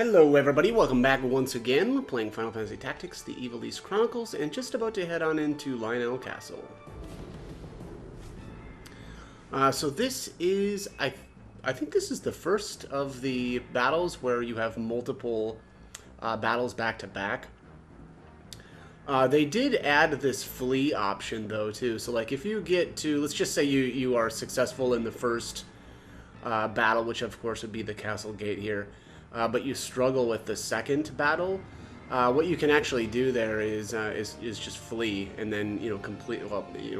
Hello everybody, welcome back once again, playing Final Fantasy Tactics, the Ivalice Chronicles, and just about to head on into Lionel Castle. So this is, I think this is the first of the battles where you have multiple battles back to back. They did add this flee option though too, so like if you get to, let's just say you are successful in the first battle, which of course would be the castle gate here. But you struggle with the second battle. What you can actually do there is just flee and then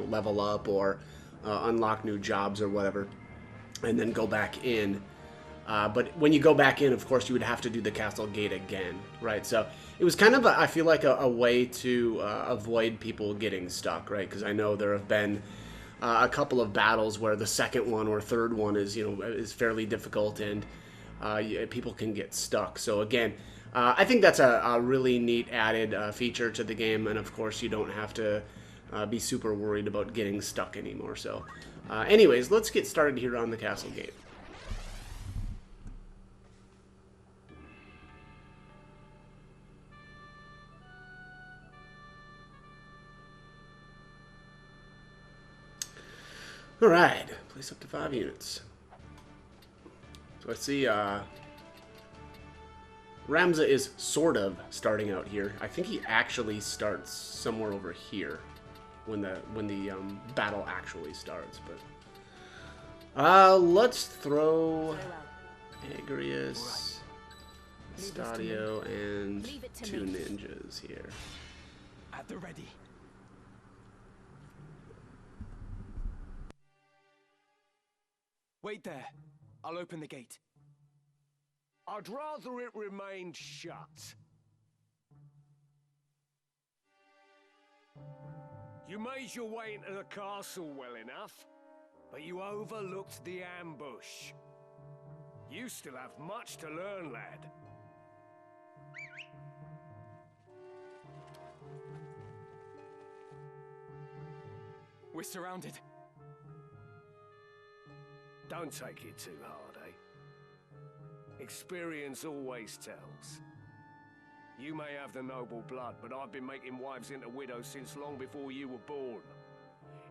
level up or unlock new jobs or whatever, and then go back in. But when you go back in, of course, you would have to do the castle gate again, right? So it was kind of I feel like a way to avoid people getting stuck, right? Because I know there have been a couple of battles where the second one or third one is fairly difficult and people can get stuck. So again, I think that's a really neat added feature to the game, and of course you don't have to be super worried about getting stuck anymore. So anyways, let's get started here on the castle gate. Alright, place up to 5 units. So I see Ramza is sort of starting out here. I think he actually starts somewhere over here when the battle actually starts. But let's throw Agrius, Stadio, and 2 ninjas here. At the ready. Wait there. I'll open the gate. I'd rather it remained shut. You made your way into the castle well enough, but you overlooked the ambush. You still have much to learn, lad. We're surrounded. Don't take it too hard, eh? Experience always tells. You may have the noble blood, but I've been making wives into widows since long before you were born.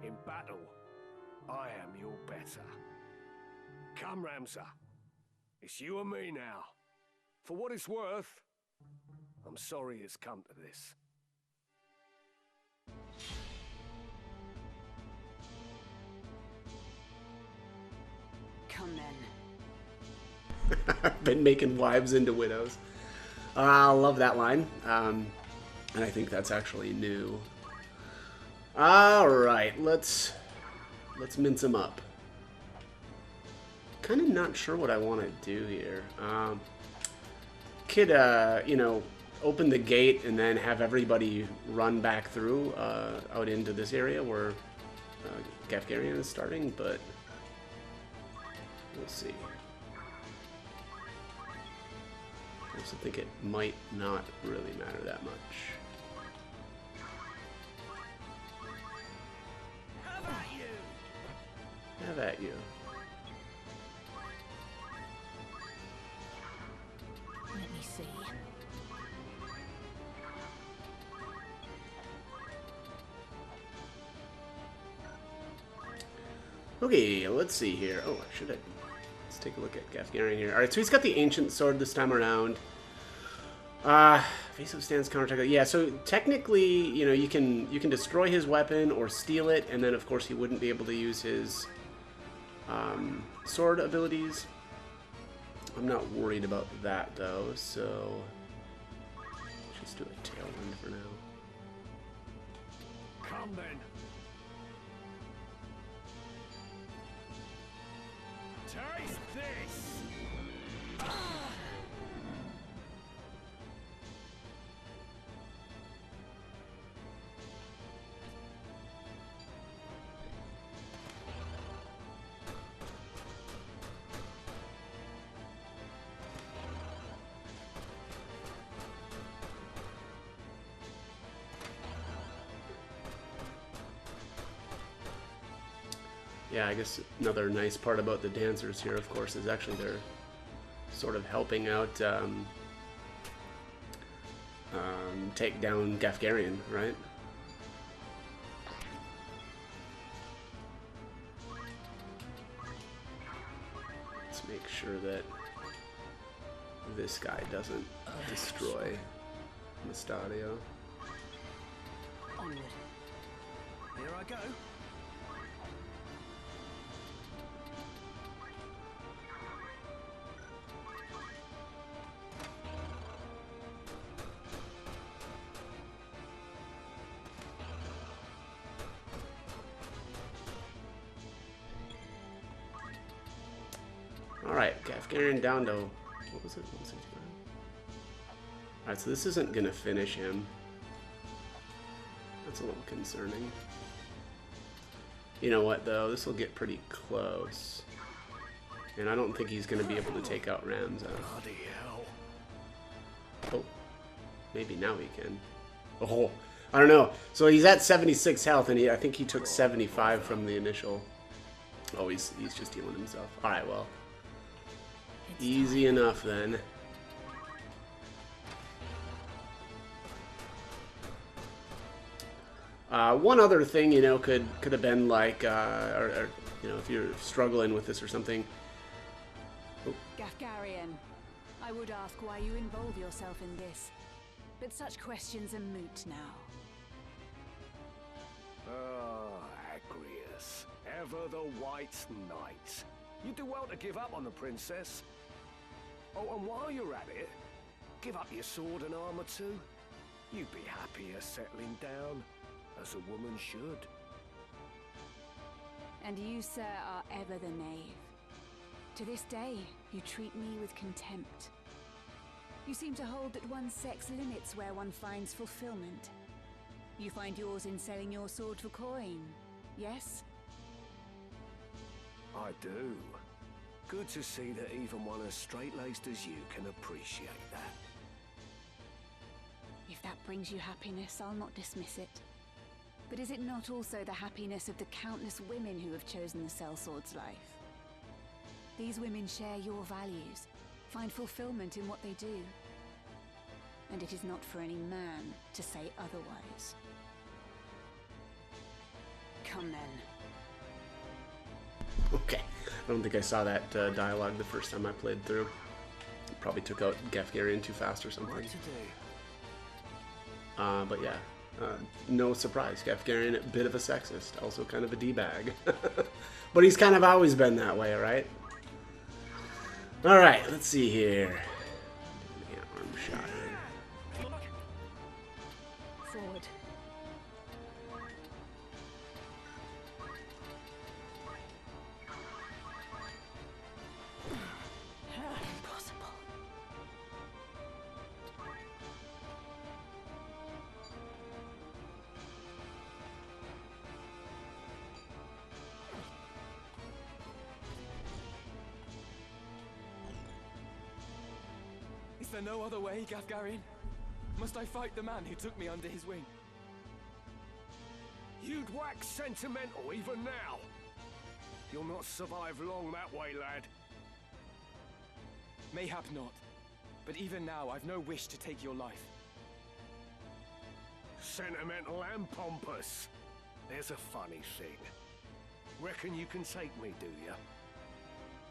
In battle, I am your better. Come, Ramza. It's you and me now. For what it's worth, I'm sorry it's come to this. Come then. Been making wives into widows. I love that line, and I think that's actually new. All right, let's mince them up. Kind of not sure what I want to do here. Could open the gate and then have everybody run back through out into this area where Gafgarian is starting, but we'll see. I also think it might not really matter that much. Have at you. Let me see. Okay, let's see here. Oh, let's take a look at Gafgarian here. Alright, so he's got the Ancient Sword this time around. Face-up stance, counter-attack. Yeah, so technically, you can destroy his weapon or steal it, and then of course he wouldn't be able to use his sword abilities. I'm not worried about that though, so let's just do a tailwind for now. Come then. Taste this! Yeah, I guess another nice part about the dancers here, of course, is actually they're sort of helping out take down Gafgarian, right? Let's make sure that this guy doesn't destroy Mustadio. Onward. Here I go. Alright, Gafgarian down to, what was it? 165? Alright, so this isn't gonna finish him. That's a little concerning. You know what, though? This will get pretty close. And I don't think he's gonna be able to take out Ramza. Bloody hell. Oh, maybe now he can. Oh, I don't know. So he's at 76 health, and I think he took 75 from the initial. Oh, he's just healing himself. Alright, well. Easy enough then. One other thing, you know, could have been like, or you know, if you're struggling with this or something. Oh. Gafgarian, I would ask why you involve yourself in this, but such questions are moot now. Ah, Agrius, ever the White Knight. You do well to give up on the princess. Oh, and while you're at it, give up your sword and armor too. You'd be happier settling down, as a woman should. And you, sir, are ever the knave. To this day, you treat me with contempt. You seem to hold that one's sex limits where one finds fulfillment. You find yours in selling your sword for coin, yes? I do. Good to see that even one as straight-laced as you can appreciate that. If that brings you happiness, I'll not dismiss it. But is it not also the happiness of the countless women who have chosen the sellsword's life? These women share your values, find fulfillment in what they do. And it is not for any man to say otherwise. Come then. Okay. I don't think I saw that dialogue the first time I played through. Probably took out Gafgarian too fast or something. What to do? But yeah, no surprise. Gafgarian, a bit of a sexist, also kind of a D-bag. But he's kind of always been that way, right? Alright, let's see here. Yeah, arm shot here. Forward. Impossible. Is there no other way, Gafgarian? Must I fight the man who took me under his wing? You'd wax sentimental even now. You'll not survive long that way, lad. Mayhap not. But even now, I've no wish to take your life. Sentimental and pompous. There's a funny thing. Reckon you can take me, do ya?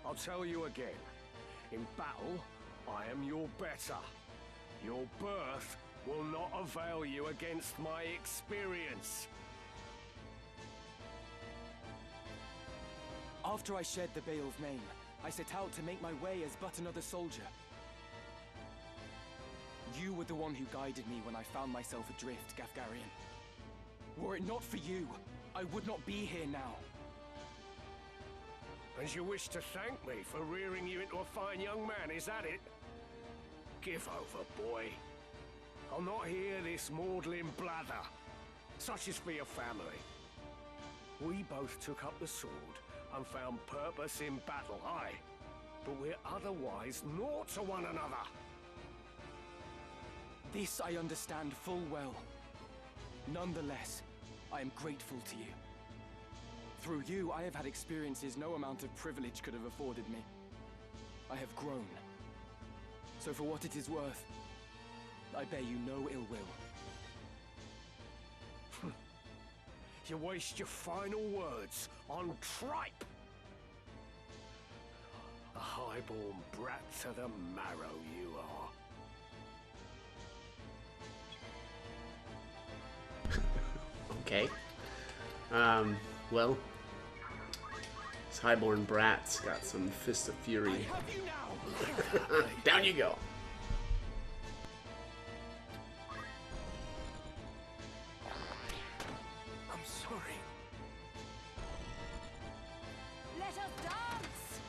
I'll tell you again. In battle, I am your better. Your birth will not avail you against my experience. After I shed the Beowulf name, I set out to make my way as but another soldier. You were the one who guided me when I found myself adrift, Gafgarian. Were it not for you, I would not be here now. And you wish to thank me for rearing you into a fine young man, is that it? Give over, boy. I'll not hear this maudlin blather. Such is for your family. We both took up the sword and found purpose in battle, aye. But we're otherwise naught to one another. This I understand full well. Nonetheless, I am grateful to you. Through you, I have had experiences no amount of privilege could have afforded me. I have grown. So for what it is worth, I bear you no ill will. You waste your final words on tripe! A highborn brat to the marrow you are. Okay. Well, this highborn brat's got some fists of fury. I have you now! Down you go. I'm sorry. Let us dance!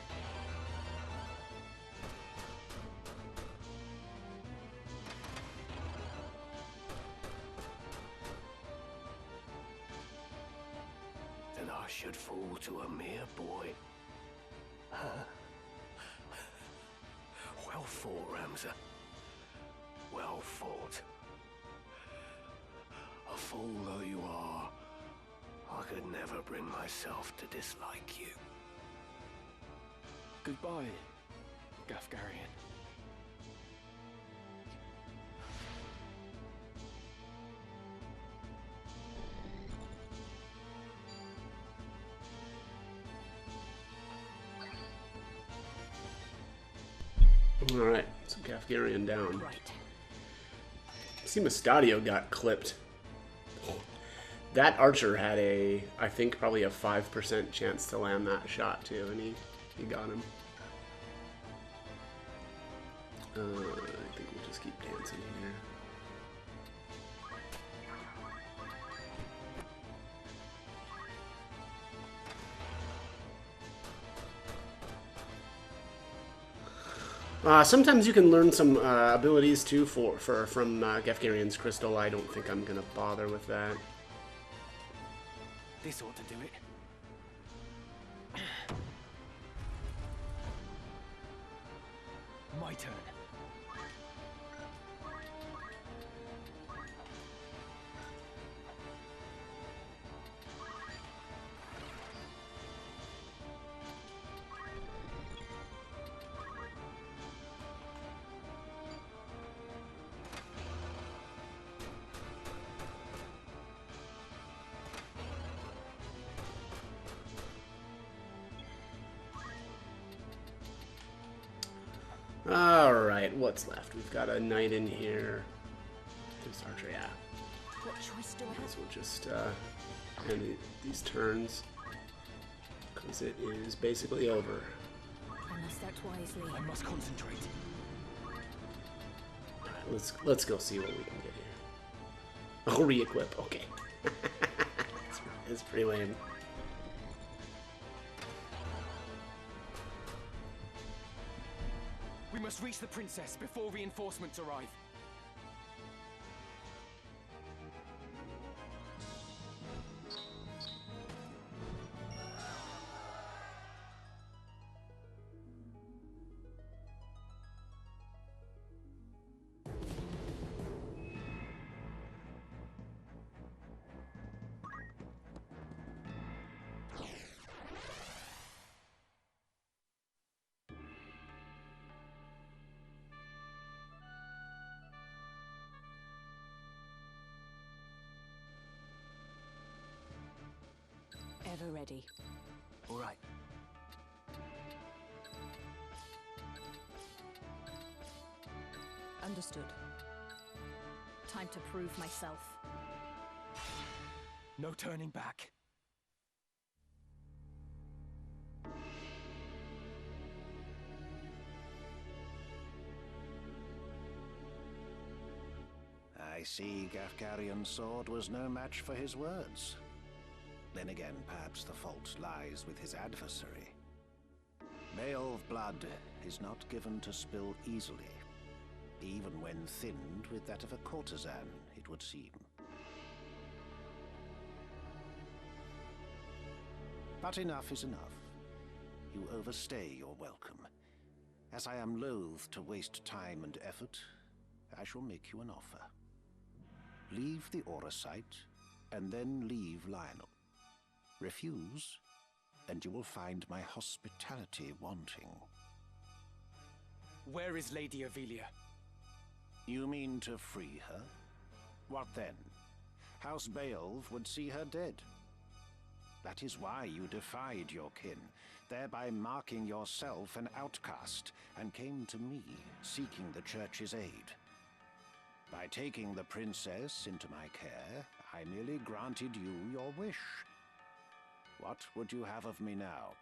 That I should fall to a mere boy. Well fought, Ramza. Well fought. A fool though you are, I could never bring myself to dislike you. Goodbye, Gafgarian. Alright, so Gafgarian down. Right. See, Mustadio got clipped. That archer had I think probably a 5% chance to land that shot too, and he got him. I think we'll just keep dancing here. Sometimes you can learn some abilities too from Gafgarian's crystal. I don't think I'm gonna bother with that. This ought to do it. My turn. Alright, what's left? We've got a knight in here. This archer, yeah. What choice do I have? So we'll just end these turns. Because it is basically over. I must act wisely. I must concentrate. Alright, let's go see what we can get here. Oh, re-equip, okay. It's pretty lame. We must reach the princess before reinforcements arrive. Ever ready. All right. Understood. Time to prove myself. No turning back. I see Gafgarian's sword was no match for his words. Then again, perhaps the fault lies with his adversary. Male blood is not given to spill easily, even when thinned with that of a courtesan, it would seem. But enough is enough. You overstay your welcome. As I am loath to waste time and effort, I shall make you an offer. Leave the Aura site, and then leave Lionel. Refuse, and you will find my hospitality wanting. Where is Lady Avelia? You mean to free her? What then? House Beowulf would see her dead. That is why you defied your kin, thereby marking yourself an outcast, and came to me, seeking the Church's aid. By taking the princess into my care, I merely granted you your wish. What would you have of me now?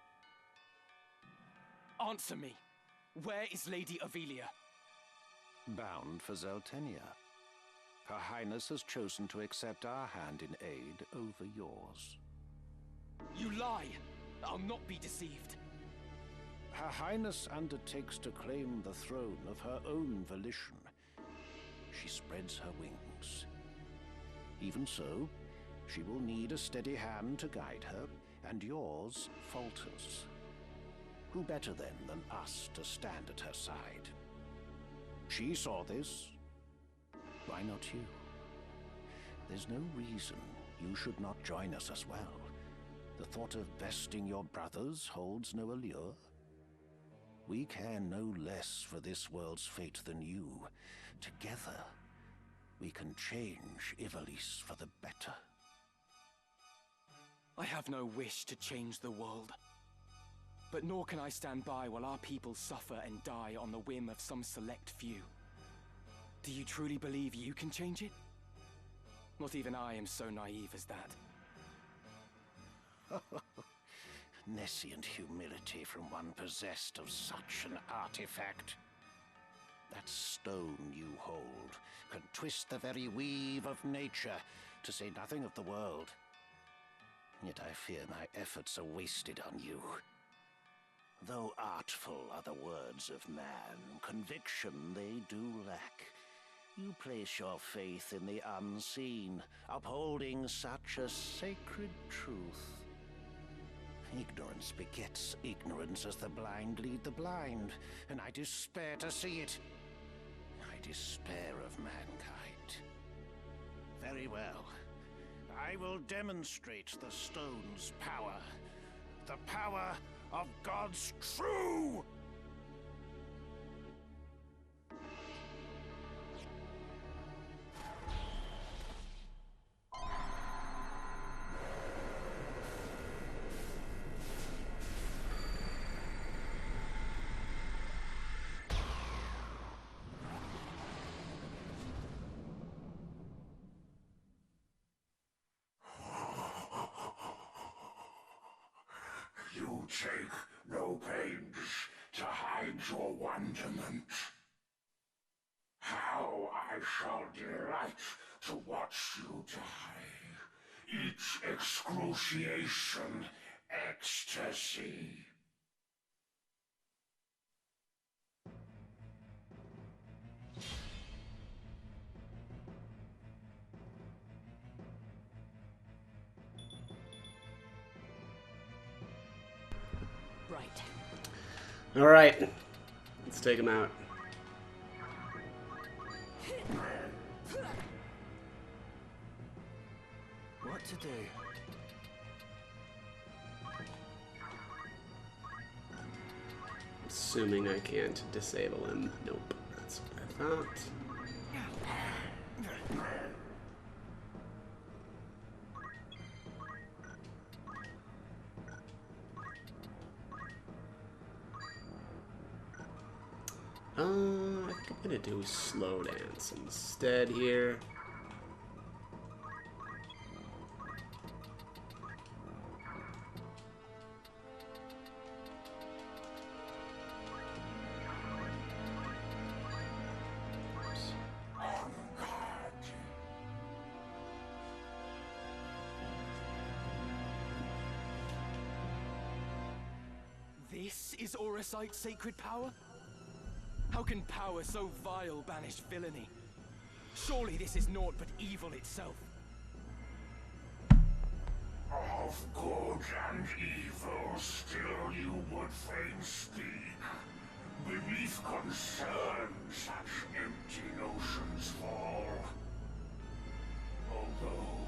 Answer me. Where is Lady Ivalice? Bound for Zeltenia. Her Highness has chosen to accept our hand in aid over yours. You lie! I'll not be deceived. Her Highness undertakes to claim the throne of her own volition. She spreads her wings. Even so, she will need a steady hand to guide her, and yours falters. Who better then than us to stand at her side? She saw this. Why not you? There's no reason you should not join us as well. The thought of besting your brothers holds no allure. We care no less for this world's fate than you. Together, we can change Ivalice for the better. I have no wish to change the world. But nor can I stand by while our people suffer and die on the whim of some select few. Do you truly believe you can change it? Not even I am so naive as that. Nescient humility from one possessed of such an artifact. That stone you hold can twist the very weave of nature, to say nothing of the world. Yet I fear my efforts are wasted on you. Though artful are the words of man, conviction they do lack. You place your faith in the unseen, upholding such a sacred truth. Ignorance begets ignorance as the blind lead the blind, and I despair to see it. I despair of mankind. Very well. I will demonstrate the stone's power. The power of God's true! You take no pains to hide your wonderment. How I shall delight to watch you die. Each excruciation, ecstasy. Right. All right, let's take him out. What to do? Assuming I can't disable him. Nope, that's what I thought. I think I'm gonna do slow dance instead here. This is Auracite's sacred power? How can power so vile banish villainy? Surely this is naught but evil itself. Of good and evil still you would fain speak. Beneath concern such empty notions fall. Although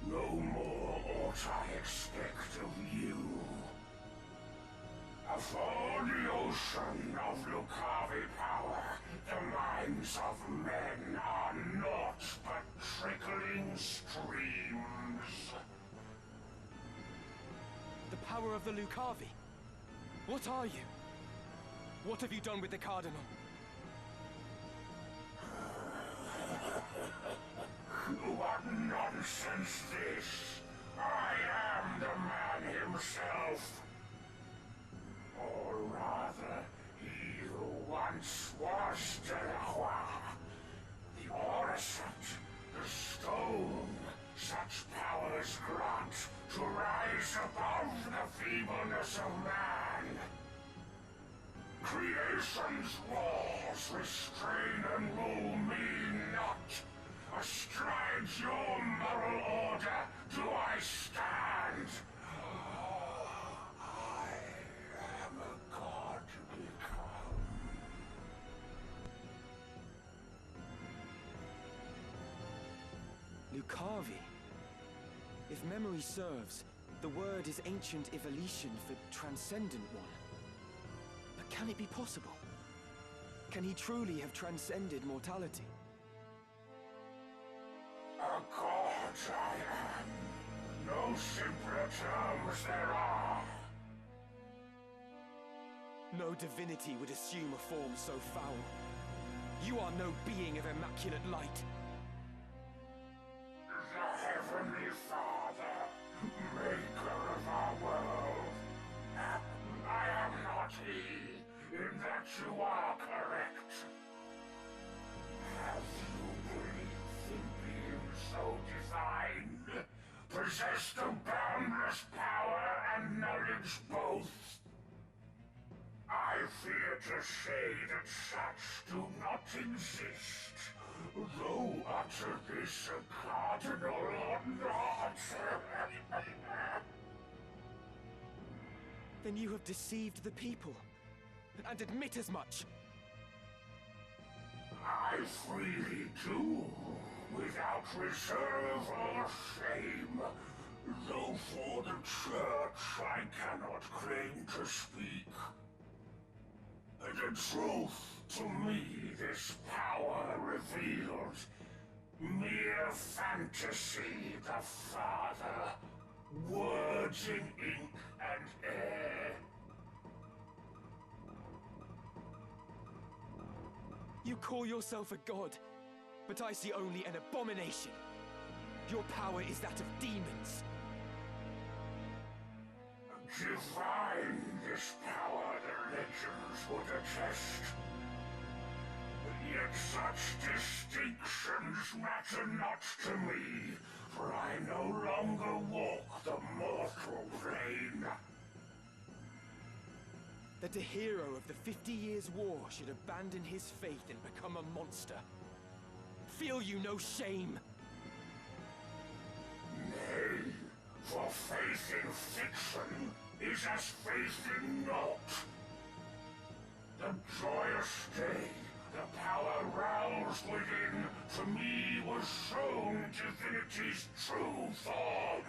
no more ought I expect of you. For the ocean of Lucavi power, the minds of men streams. The power of the Lucavi. What are you? What have you done with the Cardinal? What nonsense this! I am the man himself. Or rather, he who once was Delacroix. The Orison, the stone, such powers grant to rise above the feebleness of man. Creation's laws restrain and rule me not. Astride your moral order do I stand. I am a god become. Lucavi. If memory serves, the word is ancient Ivalician for transcendent one. But can it be possible? Can he truly have transcended mortality? A god I am. No simpler terms there are. No divinity would assume a form so foul. You are no being of immaculate light. The Heavenly Father, maker of our world. I am not he, in that you are correct. Have you believed in being so divine? Possessed of boundless power and knowledge both? I fear to say that such do not exist, though utter this a cardinal or not. Then you have deceived the people, and admit as much. I freely do, without reserve or shame, though for the Church I cannot claim to speak. The truth, to me, this power revealed. Mere fantasy, the Father. Words in ink and air. You call yourself a god, but I see only an abomination. Your power is that of demons. Divine, this power the legends would attest. Yet such distinctions matter not to me, for I no longer walk the mortal plane. That a hero of the 50 Years' War should abandon his faith and become a monster. Feel you no shame? Nay, for faith in fiction is as faith in naught. The joyous day, the power roused within, to me was shown divinity's true form.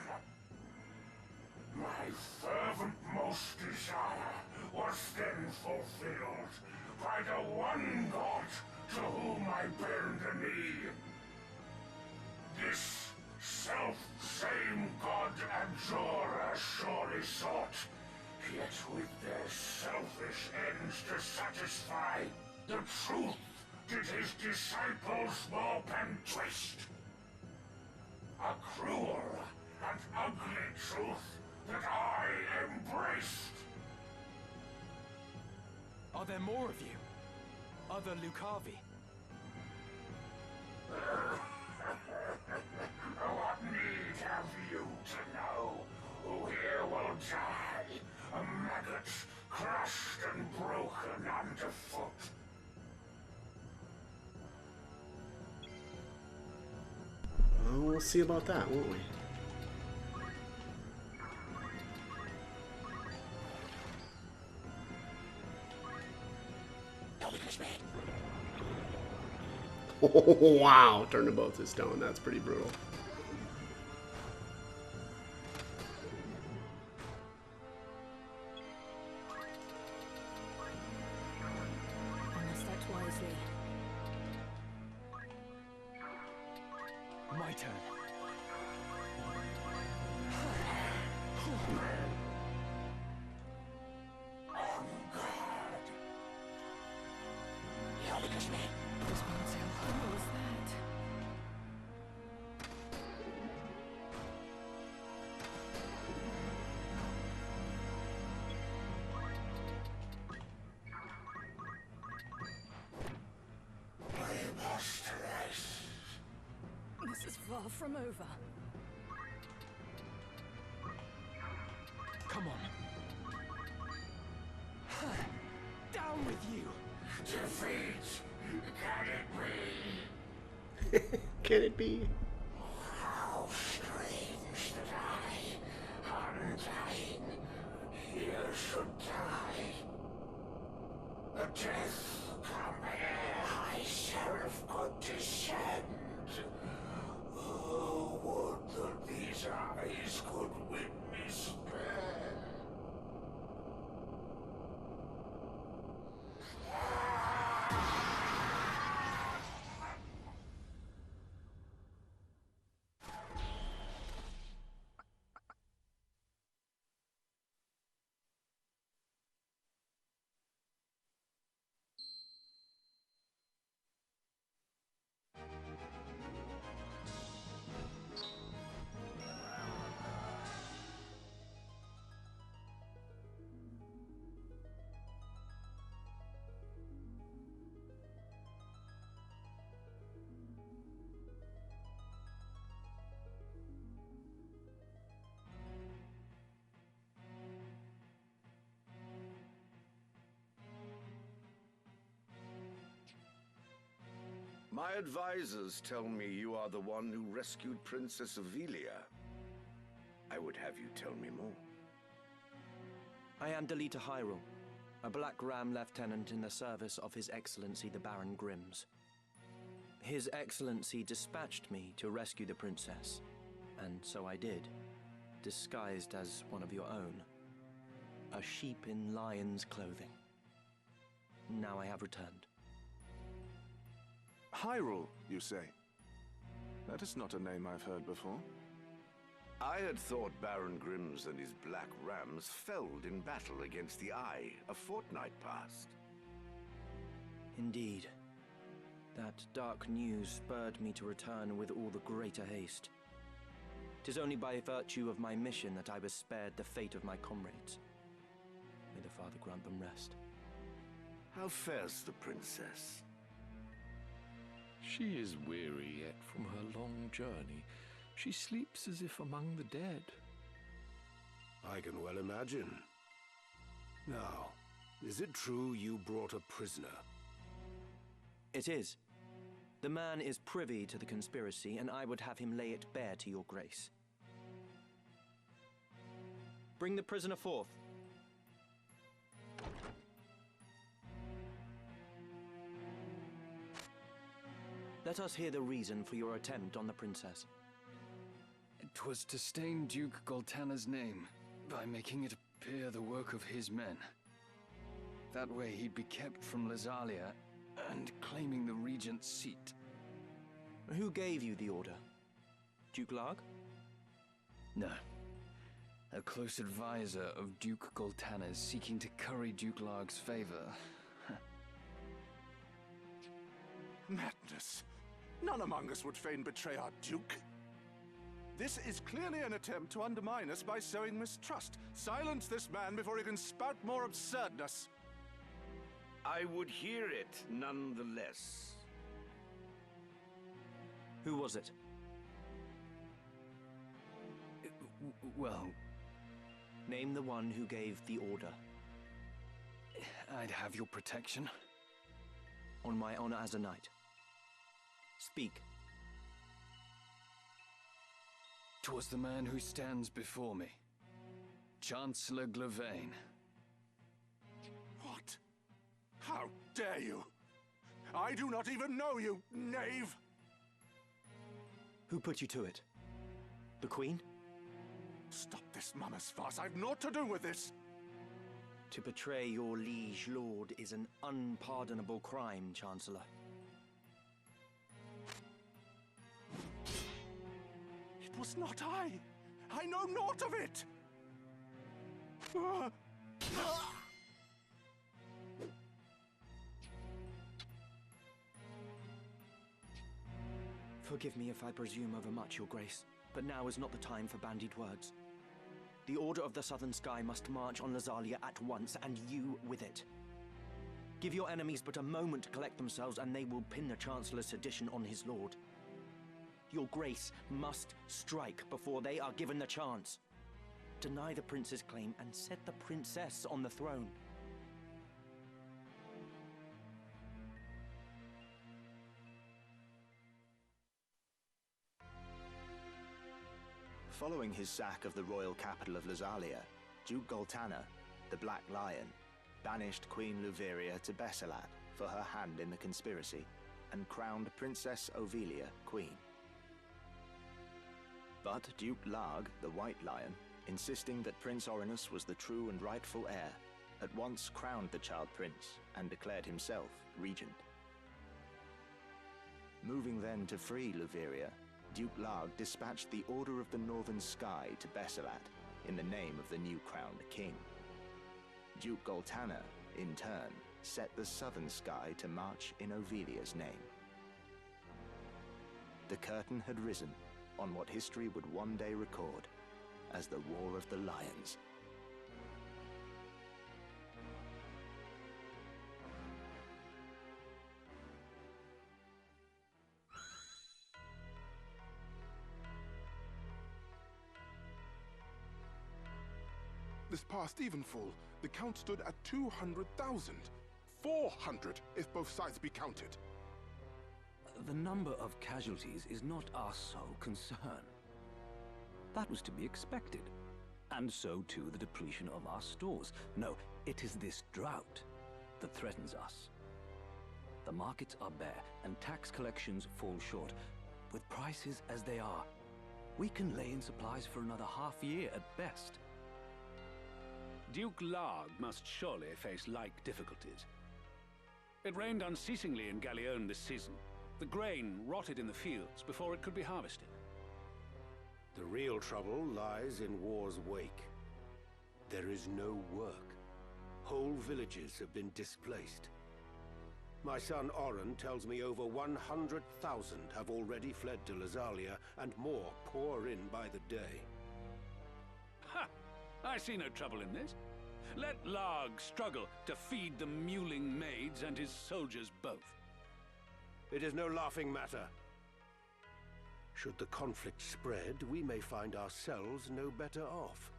My fervent most desire was then fulfilled by the one God to whom I bend the knee. This self-same God Abjurer surely sought, yet with their selfish ends to satisfy, the truth did his disciples warp and twist. A cruel and ugly truth that I embraced. Are there more of you? Other Lucavi? What need have you to know? Who here will die? A maggot, crushed and broken underfoot. Oh, we'll see about that, won't we? Wow, turn them both to stone. That's pretty brutal. I must act wisely. My turn. What was that? This is far from over. Come on. Down with you! Defeat! Can it be? Can it be? How strange that I, undying, here should die. A death come ere I seraph could descend. Oh, would that these eyes could witness pain. My advisors tell me you are the one who rescued Princess Ivalice. I would have you tell me more. I am Delita Hyrule, a Black Ram lieutenant in the service of His Excellency the Baron Grimms. His Excellency dispatched me to rescue the princess, and so I did, disguised as one of your own. A sheep in lion's clothing. Now I have returned. Hyrule, you say? That is not a name I've heard before. I had thought Baron Grimms and his Black Rams felled in battle against the Eye a fortnight past. Indeed. That dark news spurred me to return with all the greater haste. 'Tis only by virtue of my mission that I was spared the fate of my comrades. May the Father grant them rest. How fares the princess? She is weary yet from her long journey. She sleeps as if among the dead. I can well imagine. Now, is it true you brought a prisoner? It is. The man is privy to the conspiracy, and I would have him lay it bare to your grace. Bring the prisoner forth. Let us hear the reason for your attempt on the princess. 'Twas to stain Duke Goltana's name by making it appear the work of his men. That way he'd be kept from Lazalia and claiming the regent's seat. Who gave you the order? Duke Larg? No. A close advisor of Duke Goltana's seeking to curry Duke Larg's favor. Madness. None among us would fain betray our Duke. This is clearly an attempt to undermine us by sowing mistrust. Silence this man before he can spout more absurdness. I would hear it nonetheless. Who was it? Well, name the one who gave the order. I'd have your protection. On my honor as a knight. Speak. 'Twas the man who stands before me. Chancellor Glavain. What? How dare you? I do not even know you, knave! Who put you to it? The Queen? Stop this mama's farce. I've naught to do with this. To betray your liege lord is an unpardonable crime, Chancellor. It was not I. I know naught of it. Forgive me if I presume overmuch, Your Grace, but now is not the time for bandied words. The Order of the Southern Sky must march on Lazalia at once, and you with it. Give your enemies but a moment to collect themselves, and they will pin the Chancellor's sedition on his lord. Your Grace must strike before they are given the chance. Deny the prince's claim and set the princess on the throne. Following his sack of the royal capital of Lazalia, Duke Goltana, the Black Lion, banished Queen Luveria to Besselat for her hand in the conspiracy, and crowned Princess Ovelia queen. But Duke Larg, the White Lion, insisting that Prince Orinus was the true and rightful heir, at once crowned the child prince and declared himself regent. Moving then to free Luveria, Duke Larg dispatched the Order of the Northern Sky to Besselat in the name of the new crowned king. Duke Goltana, in turn, set the Southern Sky to march in Ovelia's name. The curtain had risen on what history would one day record as the War of the Lions. This past evenfall, the count stood at 200,000. 400 if both sides be counted. The number of casualties is not our sole concern. That was to be expected. And so too the depletion of our stores. No, it is this drought that threatens us. The markets are bare, and tax collections fall short. With prices as they are, we can lay in supplies for another half-year at best. Duke Larg must surely face like difficulties. It rained unceasingly in Galleon this season. The grain rotted in the fields before it could be harvested. The real trouble lies in war's wake. There is no work. Whole villages have been displaced. My son Oren tells me over 100,000 have already fled to Lazalia, and more pour in by the day. Ha! I see no trouble in this. Let Larg struggle to feed the mewling maids and his soldiers both. It is no laughing matter. Should the conflict spread, we may find ourselves no better off.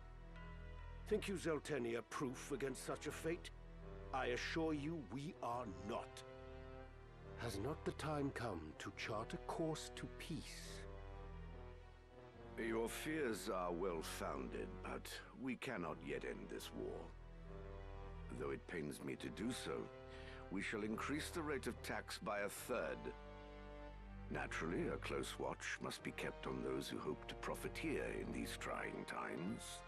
Think you Zeltenia proof against such a fate? I assure you we are not. Has not the time come to chart a course to peace? Your fears are well-founded, but we cannot yet end this war. Though it pains me to do so, we shall increase the rate of tax by 1/3. Naturally, a close watch must be kept on those who hope to profiteer in these trying times.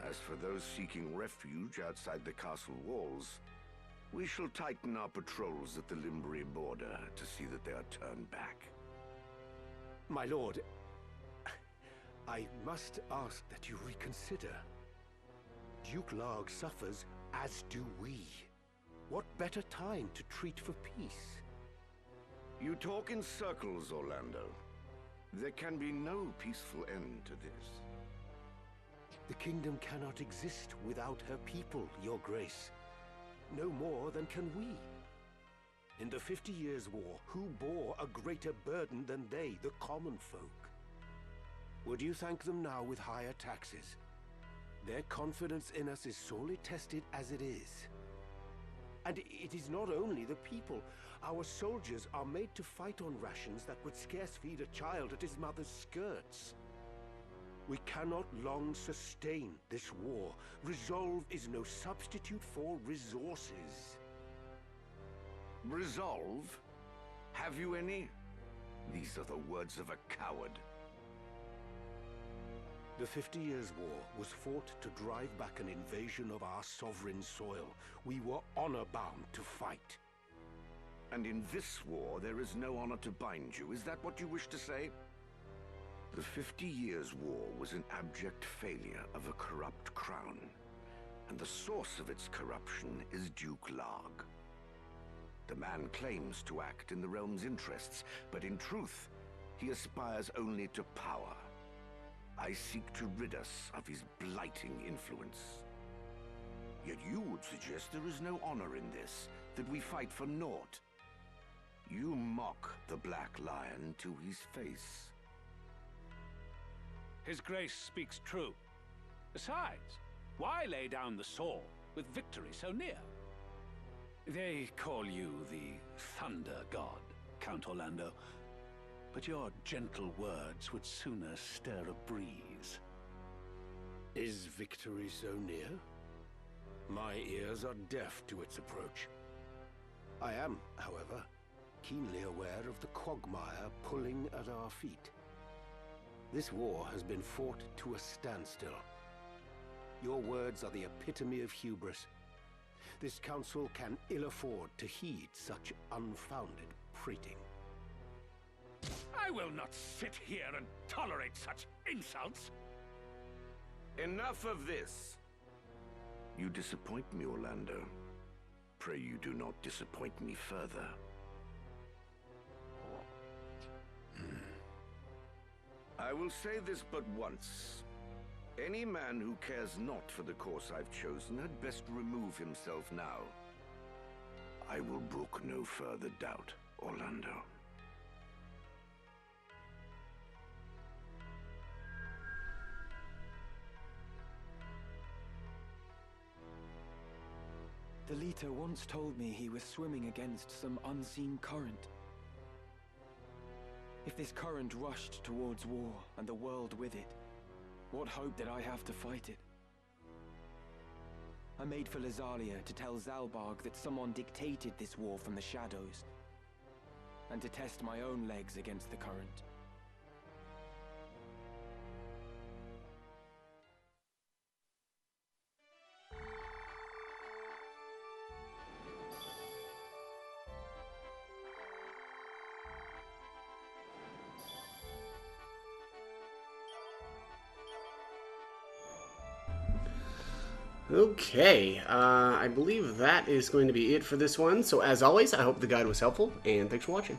As for those seeking refuge outside the castle walls, we shall tighten our patrols at the Limbri border to see that they are turned back. My lord, I must ask that you reconsider. Duke Larg suffers, as do we. What better time to treat for peace? You talk in circles, Orlando. There can be no peaceful end to this. The kingdom cannot exist without her people, Your Grace. No more than can we. In the 50 Years' War, who bore a greater burden than they, the common folk? Would you thank them now with higher taxes? Their confidence in us is sorely tested as it is. And it is not only the people. Our soldiers are made to fight on rations that would scarce feed a child at his mother's skirts. We cannot long sustain this war. Resolve is no substitute for resources. Resolve? Have you any? These are the words of a coward. The 50 Years' War was fought to drive back an invasion of our sovereign soil. We were honor-bound to fight. And in this war, there is no honor to bind you. Is that what you wish to say? The 50 Years' War was an abject failure of a corrupt crown, and the source of its corruption is Duke Larg. The man claims to act in the realm's interests, but in truth, he aspires only to power. I seek to rid us of his blighting influence. Yet you would suggest there is no honor in this, that we fight for naught. You mock the Black Lion to his face. His Grace speaks true. Besides, why lay down the sword with victory so near? They call you the Thunder God, Count Orlando, but your gentle words would sooner stir a breeze. Is victory so near? My ears are deaf to its approach. I am, however, keenly aware of the quagmire pulling at our feet. This war has been fought to a standstill. Your words are the epitome of hubris. This council can ill afford to heed such unfounded prating. I will not sit here and tolerate such insults! Enough of this! You disappoint me, Orlando. Pray you do not disappoint me further. I will say this but once. Any man who cares not for the course I've chosen had best remove himself now. I will brook no further doubt, Orlando. The leader once told me he was swimming against some unseen current. If this current rushed towards war, and the world with it, what hope did I have to fight it? I made for Lazalia to tell Zalbarg that someone dictated this war from the shadows, and to test my own legs against the current. Okay, I believe that is going to be it for this one. So as always, I hope the guide was helpful, and thanks for watching.